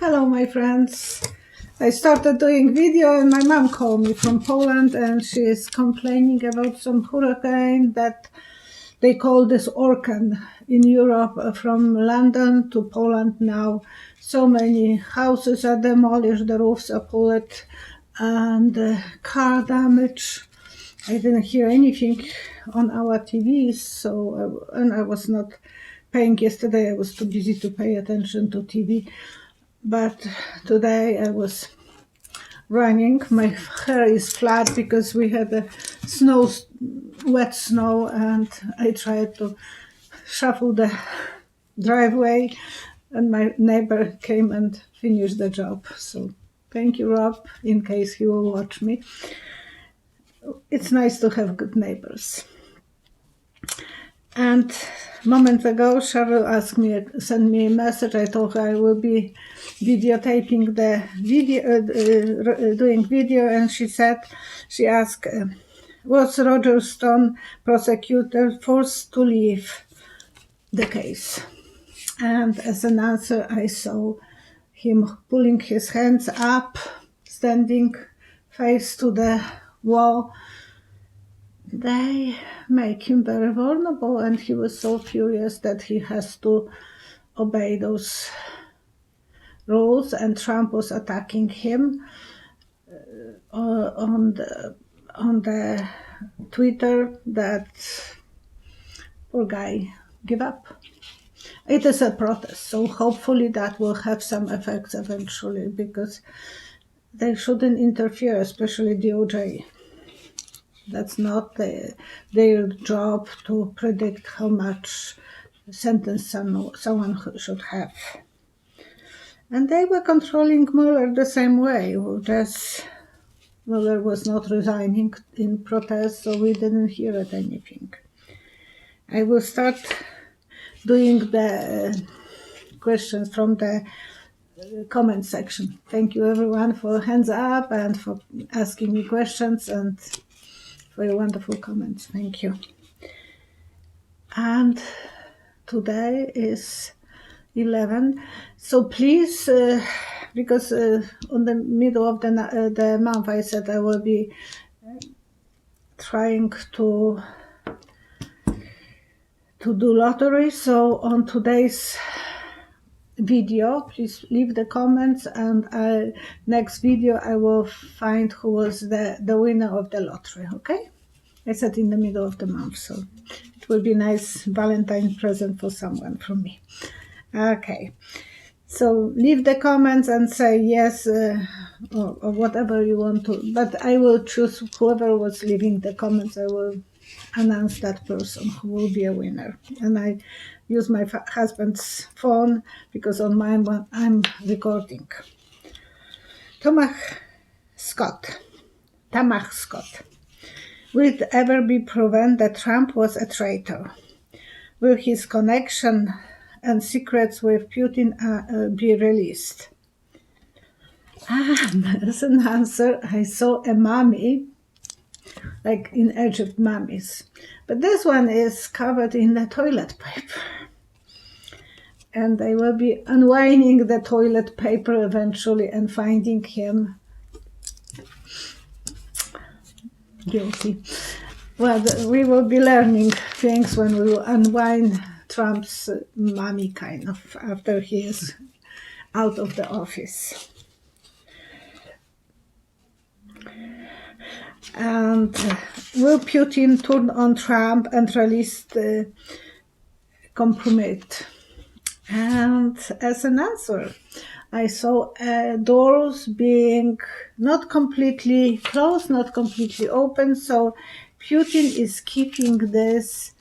Hello, my friends. I started doing video and my mom called me from Poland and she is complaining about some hurricane that they call this Orkan in Europe from London to Poland now. So many houses are demolished, the roofs are pulled and car damage. I didn't hear anything on our TVs, and I was not paying yesterday. I was too busy to pay attention to TV. But today I was running. My hair is flat because we had a wet snow, and I tried to shuffle the driveway, and my neighbor came and finished the job. So thank you, Rob, in case he will watch me. It's nice to have good neighbors. And moments ago, Cheryl sent me a message. I told her I will be videotaping the video, doing video, and she asked, was Roger Stone, prosecutor, forced to leave the case? And as an answer, I saw him pulling his hands up, standing face to the wall. They make him very vulnerable, and he was so furious that he has to obey those rules, and Trump was attacking him on the Twitter that poor guy give up. It is a protest, so hopefully that will have some effects eventually, because they shouldn't interfere, especially DOJ. That's not their job to predict how much sentence someone should have. And they were controlling Mueller the same way. Just Mueller was not resigning in protest, so we didn't hear anything. I will start doing the questions from the comment section. Thank you everyone for hands up and for asking me questions and for your wonderful comments. Thank you. And today is 11, so please, because on the middle of the month I said I will be trying to do lottery. So on today's video, please leave the comments, and next video I will find who was the winner of the lottery. Okay, I said in the middle of the month, so it will be a nice Valentine present for someone from me. Okay, so leave the comments and say yes or whatever you want to, but I will choose whoever was leaving the comments. I will announce that person who will be a winner, and I use my husband's phone because on mine I'm recording. Tamach Scott. Will it ever be proven that Trump was a traitor? Will his connection and secrets with Putin be released? As an answer, I saw a mummy, like in Egypt mummies, but this one is covered in the toilet paper, and I will be unwinding the toilet paper eventually and finding him guilty. Well, we will be learning things when we will unwind Trump's mummy, kind of, after he is out of the office. And will Putin turn on Trump and release the compromise? And as an answer, I saw doors being not completely closed, not completely open, so Putin is keeping this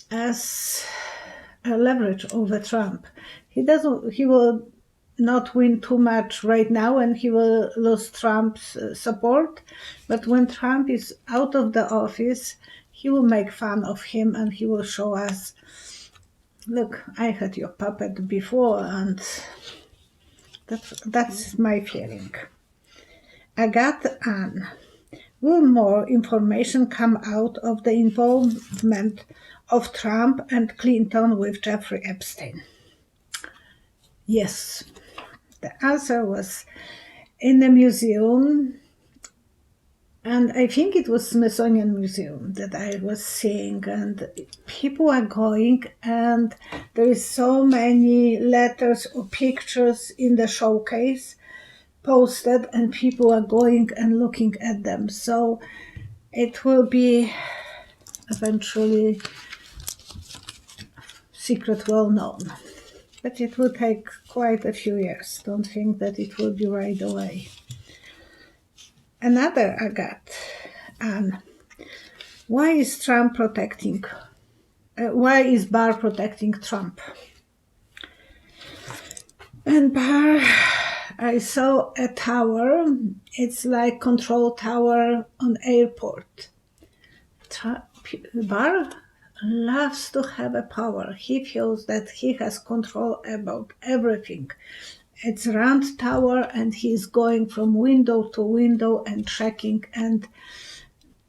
as a leverage over Trump. He will not win too much right now, and he will lose Trump's support, but when Trump is out of the office, he will make fun of him and he will show us, look, I had your puppet before, and that's my feeling. Agatha Ann. Will more information come out of the involvement of Trump and Clinton with Jeffrey Epstein? Yes. The answer was in the museum, and I think it was Smithsonian Museum that I was seeing, and people are going, and there is so many letters or pictures in the showcase posted, and people are going and looking at them. So it will be eventually secret well known. But it will take quite a few years. Don't think that it will be right away. Another I got. Why is Barr protecting Trump? And Barr, I saw a tower. It's like control tower on airport. Barr loves to have a power. He feels that he has control about everything. It's a round tower, and he's going from window to window and checking. And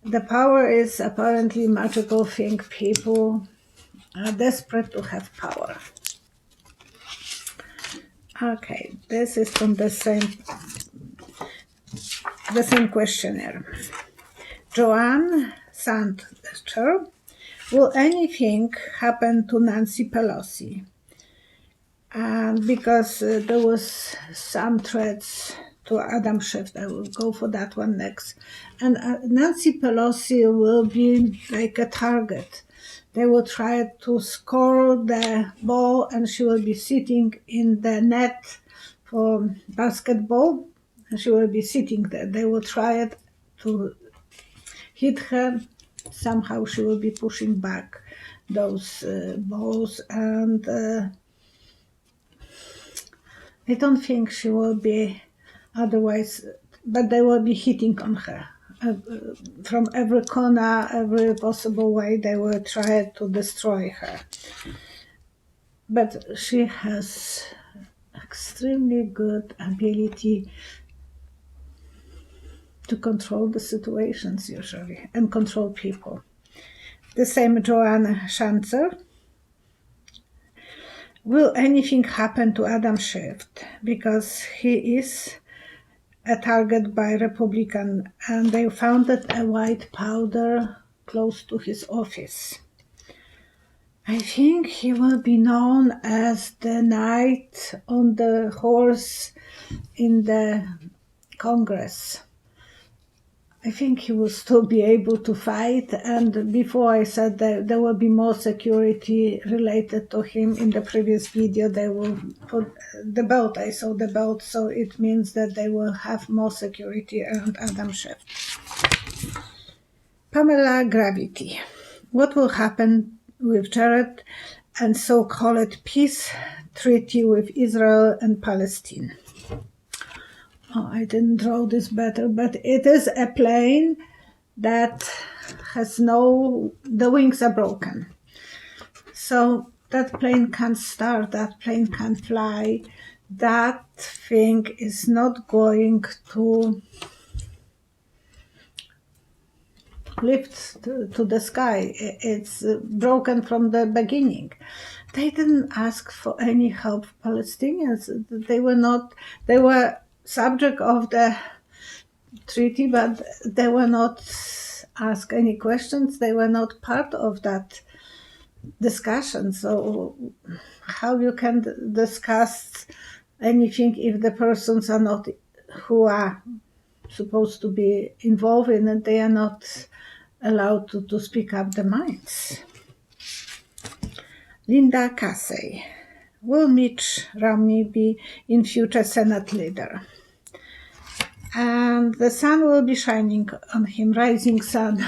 the power is apparently a magical thing. People are desperate to have power. Okay, this is from the same questionnaire. Joanne Sandcher, will anything happen to Nancy Pelosi? And because there was some threats to Adam Schiff, I will go for that one next. And Nancy Pelosi will be like a target. They will try to score the ball, and she will be sitting in the net for basketball, and she will be sitting there. They will try it to hit her. Somehow she will be pushing back those balls, and I don't think she will be otherwise, but they will be hitting on her. From every corner, every possible way, they will try to destroy her. But she has extremely good ability to control the situations usually and control people. The same Joanne Schanzer. Will anything happen to Adam Schiff? Because he is a target by Republican, and they found a white powder close to his office. I think he will be known as the knight on the horse in the Congress. I think he will still be able to fight, and before I said that there will be more security related to him. In the previous video they will put the belt. I saw the belt, so it means that they will have more security around Adam Schiff. Pamela Gravity. What will happen with Jared and so-called peace treaty with Israel and Palestine? Oh, I didn't draw this better, but it is a plane that has the wings are broken. So that plane can't start, that plane can't fly. That thing is not going to lift to the sky. It's broken from the beginning. They didn't ask for any help for Palestinians. They were subject of the treaty, but they were not asked any questions. They were not part of that discussion. So how you can discuss anything if the persons are not who are supposed to be involved in it, they are not allowed to speak up their minds. Linda Casey. Will Mitch Romney be in future Senate leader? And the sun will be shining on him, rising sun.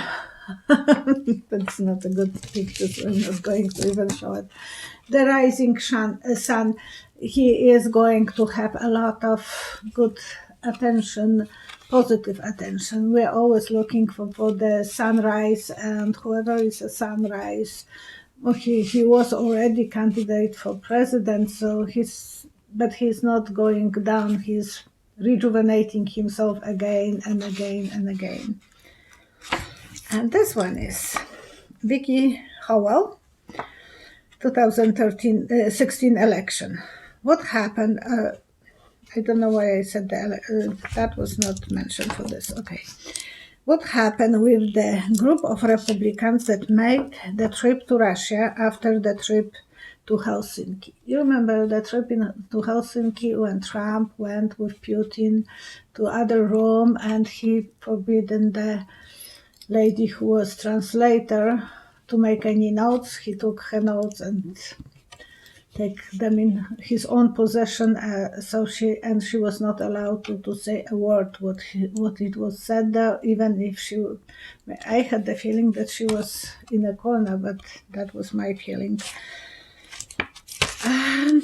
That's not a good picture, so I'm not going to even show it. The rising sun, he is going to have a lot of good attention, positive attention. We're always looking for the sunrise, and whoever is a sunrise, well, he was already candidate for president, so he's not going down. He's rejuvenating himself again and again and again. And this one is Vicky Howell, 2016 election. what happened? I don't know why I said that. That was not mentioned for this. Okay. What happened with the group of Republicans that made the trip to Russia after the trip to Helsinki? You remember the trip to Helsinki when Trump went with Putin to other room and he forbidden the lady who was translator to make any notes. He took her notes and take them in his own possession. So she was not allowed to say a word what it was said there, even if I had the feeling that she was in a corner, but that was my feeling. And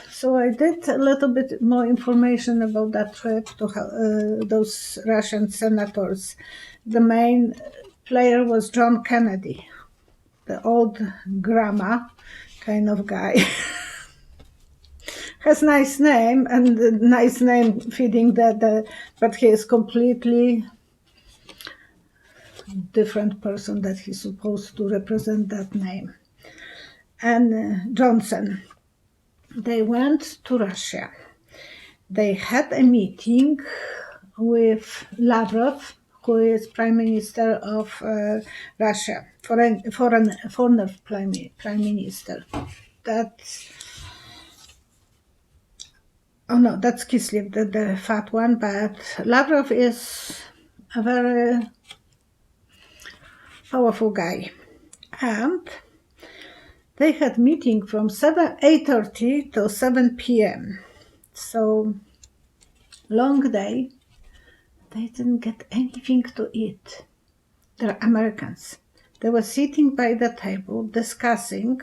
so I did a little bit more information about that trip to those Russian senators. The main player was John Kennedy, the old grandma kind of guy. Has nice name and nice name fitting but he is completely different person that he's supposed to represent that name. And Johnson, they went to Russia. They had a meeting with Lavrov, who is Prime Minister of Russia, foreign Prime Minister. That's Kislev, the fat one, but Lavrov is a very powerful guy. And they had meeting from 8:30 till 7 p.m. So, long day. They didn't get anything to eat. They're Americans. They were sitting by the table discussing.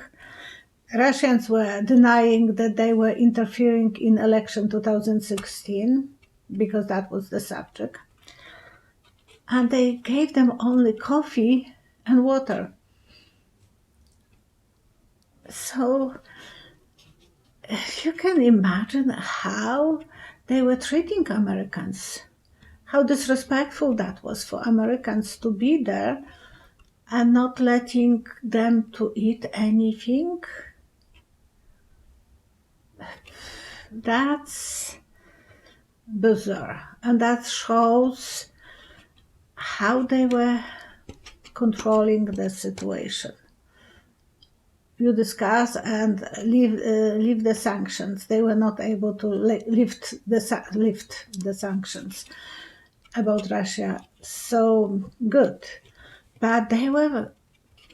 Russians were denying that they were interfering in election 2016 because that was the subject. And they gave them only coffee and water. So you can imagine how they were treating Americans, how disrespectful that was for Americans to be there and not letting them to eat anything. That's bizarre, and that shows how they were controlling the situation. You discuss and leave the sanctions. They were not able to lift the sanctions about Russia. So good, but they were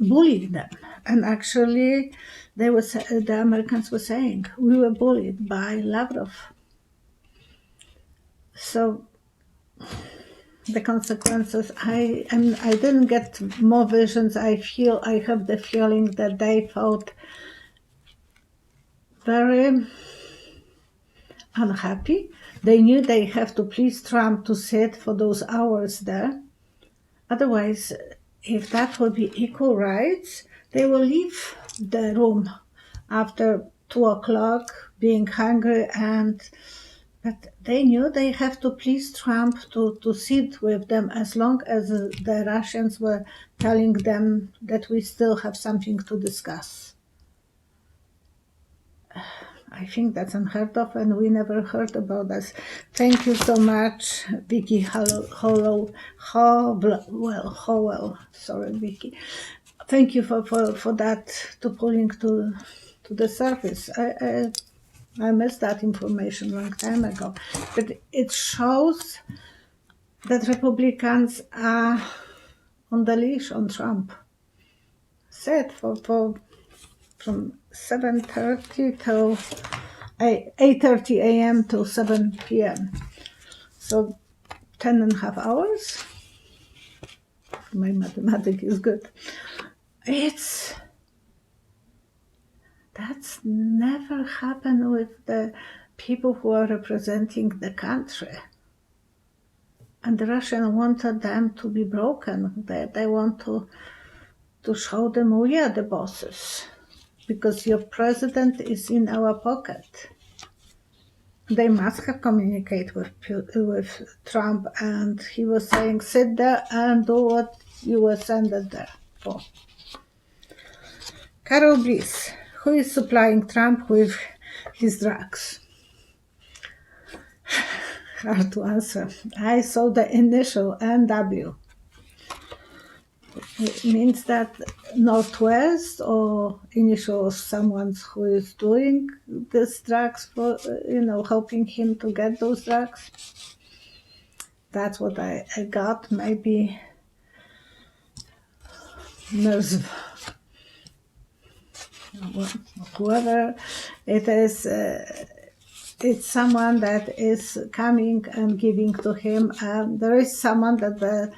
bullying them, and actually, the Americans were saying we were bullied by Lavrov. So the consequences, I didn't get more visions. I have the feeling that they felt very unhappy. They knew they have to please Trump to sit for those hours there. Otherwise, if that will be equal rights, they will leave the room after 2:00 being hungry but they knew they have to please Trump to sit with them as long as the Russians were telling them that we still have something to discuss. I think that's unheard of, and we never heard about this. Thank you so much, Vicky Howell. Sorry, Vicky. Thank you for that, to pulling to the surface. I missed that information a long time ago. But it shows that Republicans are on the leash on Trump. Said from 7:30 till 8:30 a.m. till 7 p.m. So 10.5 hours. My mathematics is good. That's never happened with the people who are representing the country. And the Russians wanted them to be broken. They want to show them we are the bosses because your president is in our pocket. They must have communicated with Trump, and he was saying, sit there and do what you were sent there for. Carol Bliss, who is supplying Trump with his drugs? Hard to answer. I saw the initial NW. It means that Northwest or initial of someone who is doing these drugs for, helping him to get those drugs. That's what I got. Maybe there's whoever it is, it's someone that is coming and giving to him. There is someone that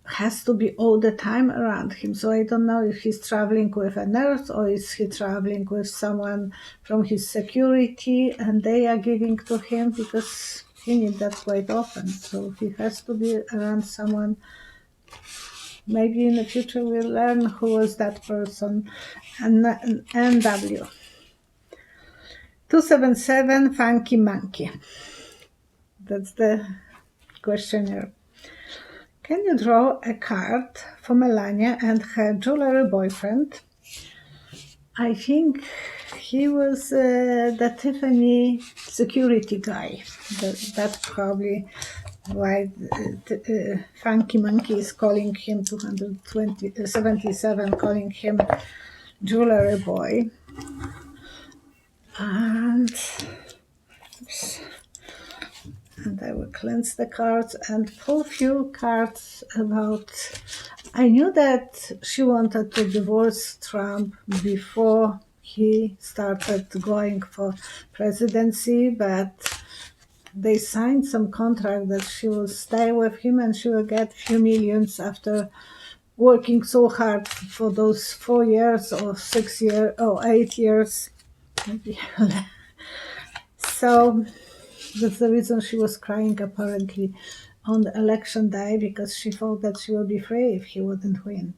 has to be all the time around him. So I don't know if he's traveling with a nurse or is he traveling with someone from his security and they are giving to him, because he needs that quite often. So he has to be around someone. Maybe in the future we'll learn who was that person. And NW. 277 Funky Monkey. That's the questionnaire. Can you draw a card for Melania and her jewelry boyfriend? I think he was the Tiffany security guy. That's probably why Funky Monkey is calling him 277, calling him jewelry boy. And I will cleanse the cards and pull a few cards about... I knew that she wanted to divorce Trump before he started going for presidency, but they signed some contract that she will stay with him and she will get few millions after working so hard for those 4 years or 6 years or 8 years. So that's the reason she was crying apparently on the election day, because she thought that she would be free if he wouldn't win.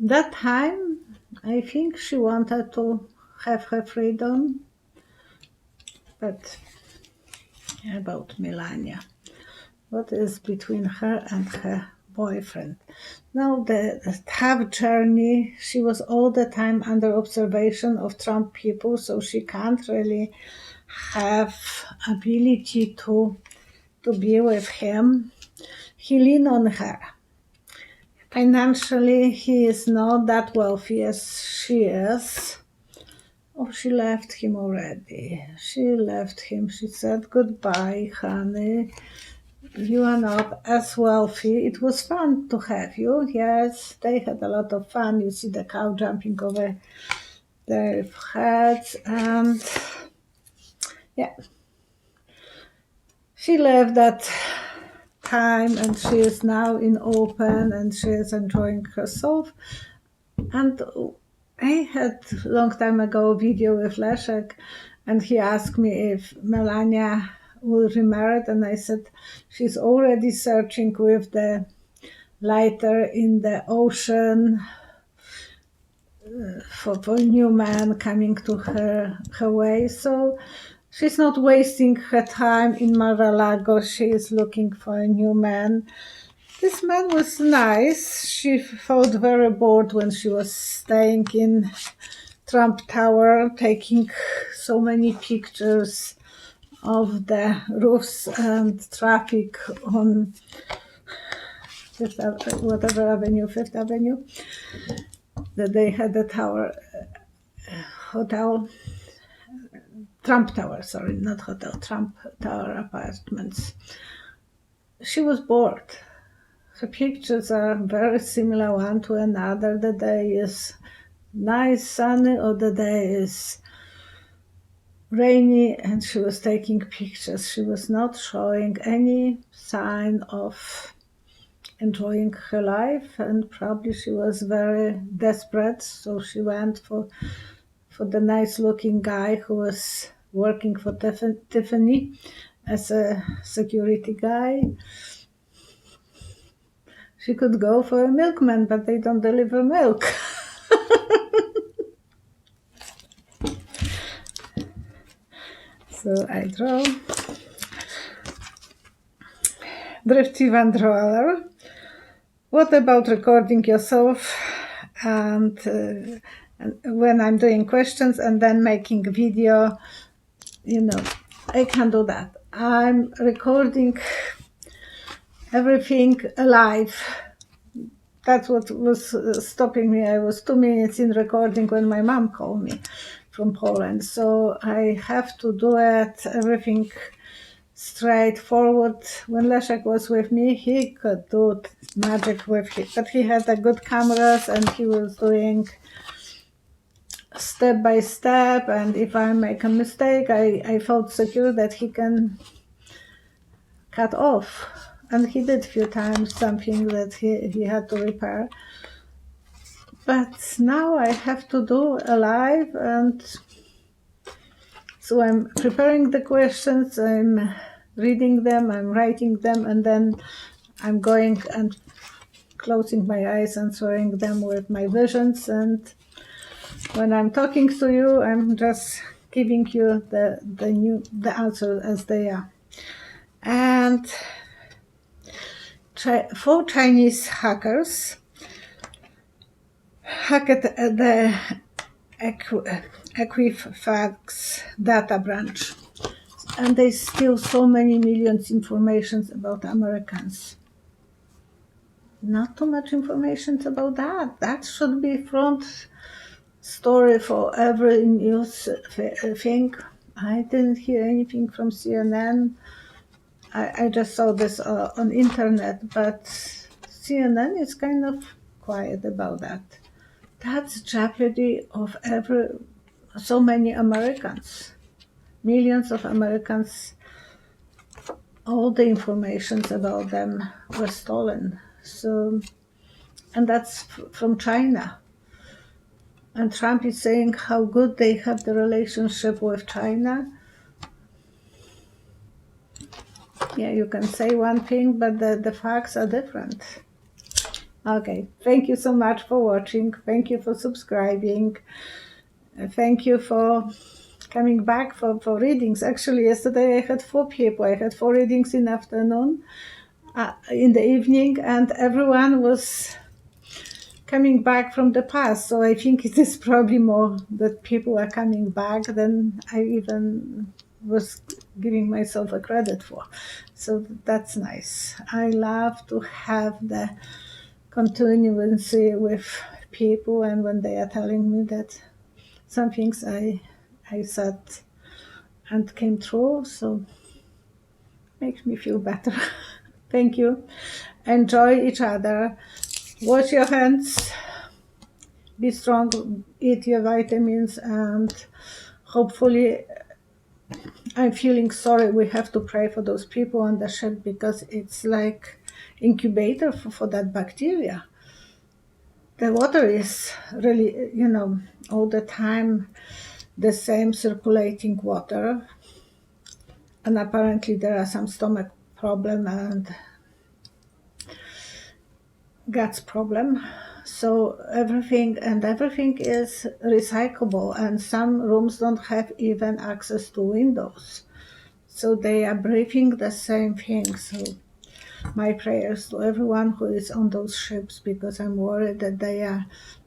That time, I think she wanted to have her freedom, but about Melania. What is between her and her boyfriend? Now, the tough journey, she was all the time under observation of Trump people, so she can't really have ability to be with him. He leaned on her. Financially, he is not that wealthy as she is. Oh, she left him already. She left him. She said, goodbye, honey. You are not as wealthy. It was fun to have you. Yes, they had a lot of fun. You see the cow jumping over their heads. And yeah, she left that time and she is now in open and she is enjoying herself. And I had a long time ago a video with Leszek, and he asked me if Melania will remarry, and I said she's already searching with the lighter in the ocean for a new man coming to her way. So she's not wasting her time in Mar-a-Lago. She is looking for a new man. This man was nice. She felt very bored when she was staying in Trump Tower, taking so many pictures of the roofs and traffic on Fifth Avenue, that they had the tower, hotel, Trump Tower, sorry, not hotel, Trump Tower apartments. She was bored. Her pictures are very similar one to another. The day is nice, sunny, or the day is rainy, and she was taking pictures. She was not showing any sign of enjoying her life, and probably she was very desperate, so she went for the nice-looking guy who was working for Tiffany as a security guy. She could go for a milkman, but they don't deliver milk. So I draw. Drifty Van Droller. What about recording yourself and when I'm doing questions and then making a video, I can do that. I'm recording everything alive. That's what was stopping me. I was 2 minutes in recording when my mom called me from Poland. So I have to do it, everything straightforward. When Leszek was with me, he could do magic with it, but he had a good cameras and he was doing step by step. And if I make a mistake, I felt secure that he can cut off. And he did a few times something that he had to repair. But now I have to do alive, and so I'm preparing the questions, I'm reading them, I'm writing them, and then I'm going and closing my eyes, answering them with my visions. And when I'm talking to you, I'm just giving you the answers as they are. And 4 Chinese hackers hacked the Equifax data branch, and they steal so many millions information about Americans. Not too much information about that. That should be front story for every news thing. I didn't hear anything from CNN. I just saw this on internet, but CNN is kind of quiet about that. That's jeopardy of so many Americans. Millions of Americans, all the information about them was stolen. So, and that's from China. And Trump is saying how good they have the relationship with China. Yeah, you can say one thing, but the facts are different. Okay, thank you so much for watching. Thank you for subscribing. Thank you for coming back for readings. Actually, yesterday I had 4 people. I had 4 readings in the afternoon, in the evening, and everyone was coming back from the past. So I think it is probably more that people are coming back than I even was giving myself a credit for. So that's nice. I love to have the continuity with people, and when they are telling me that some things I said and came true, so makes me feel better. Thank you. Enjoy each other. Wash your hands. Be strong. Eat your vitamins, and hopefully, I'm feeling sorry. We have to pray for those people on the ship because it's like incubator for that bacteria. The water is really, all the time the same circulating water, and apparently there are some stomach problem and guts problem. So everything is recyclable, and some rooms don't have even access to windows, so they are breathing the same thing. So my prayers to everyone who is on those ships, because I'm worried that they are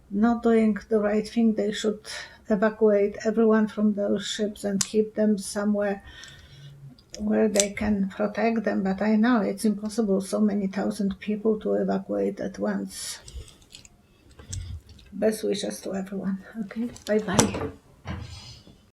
not doing the right thing. They should evacuate everyone from those ships and keep them somewhere where they can protect them. But I know it's impossible, so many thousand people to evacuate at once. Best wishes to everyone. Okay, bye-bye.